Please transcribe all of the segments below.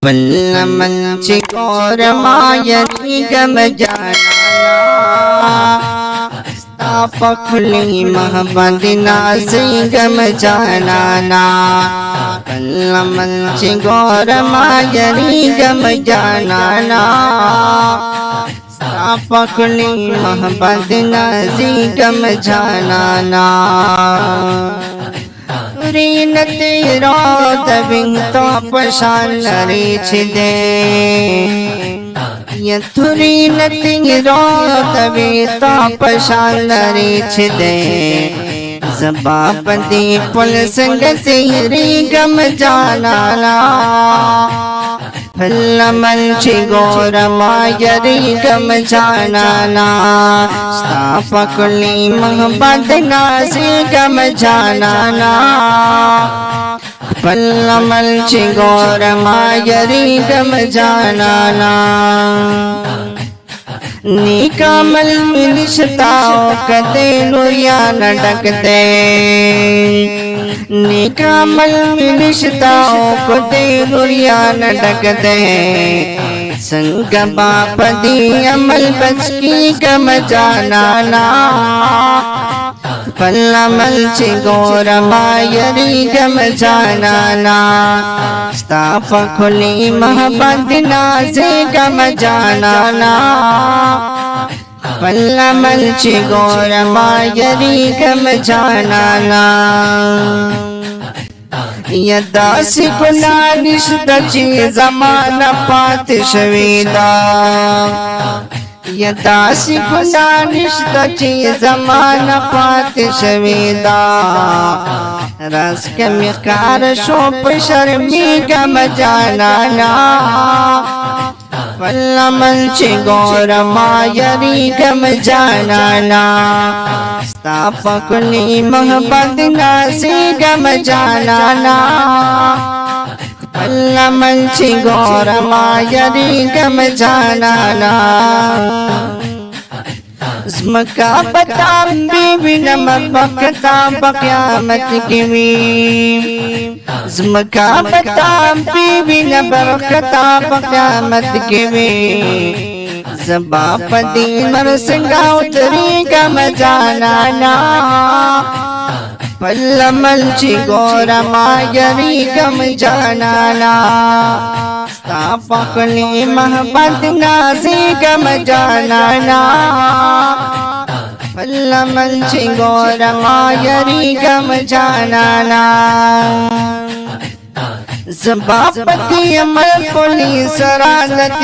वल्लमंचि कौरमायति गम जाना पखुली महबदिना से गम जाना वल्लमंचि कौरमायति गम जाना पखुली महबदिना से गम जाना रीन तेरा दबिंग तो पशान रीछदे यथुरीन तेरा दबिंग तो पशान रीछदे ज़बापदी पुल संग तेरी गम जाना फल्लमंचि गौरमायरि गम जाना स्थापकुली महबदना से गम जाना फल्लमंचि गौरमायरि गम जाना निकामल मिलिशताओ कते नुरिया नटकते निकामल मिलिशताओ कते नुरिया नटकते संग बापदी अमल बच की गम जाना फल्लमंचि गौरमायरि गम जाना स्थापकुली महबदना से गम जाना फल्लमंचि गौरमायरि गम जाना यदासी कुला निष्दची ज़माना पातिशवेदा यदासी कुला निष्दची ज़माना पातिशवेदा रस के मिकार शोप शर्मी गम जाना फल्लमंचि गौरमायरि गम जाना स्थापकुली महबदना से गम जाना फल्लमंचि गौरमायरि गम जाना ज़मका बताम बीवी नमक बकता बक़यामत की ज़मका बताम बीवी नमक बकता बक़यामत की ज़बापदी मरसंगा उतरी गम जाना फल्लमंचि गौरमायरि गम जाना स्थापकुली महबदना से गम जाना फल्लमंचि गौरमायरि गम जाना ज़बापदी अमल पुलिस रालत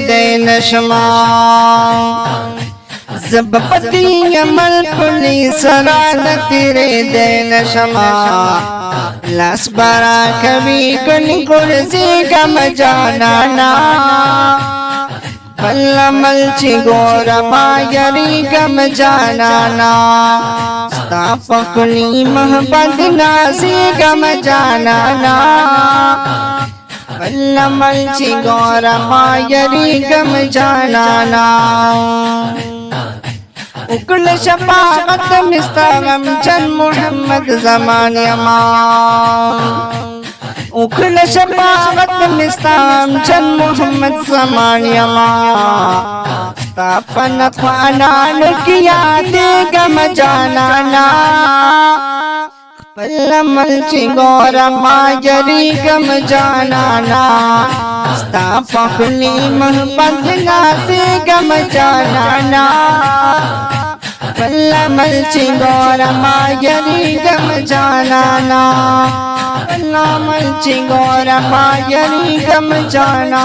देन शमा ज़बापदी अमल पुलिस रालत देन शमा लस बरा कभी कुल कुर्सी गम जाना फल्लमंचि गौरमायरि गम जाना स्थापकुली महबदना से गम जाना फल्लमंचि गौरमायरि गम जाना उकुल शफाअत मिस्तगम चन मोहम्मद ज़मान यमा उकुल शफाअत मिस्तगम चन मोहम्मद ज़मान यमा स्थापन ख्वानान किया दे गम जाना फल्लमंचि गौरमायरि गम जाना स्थापकुली महबदना से गम जाना फल्लमंचि गौरमायरि गम जाना फल्लमंचि गौरमायरि गम जाना।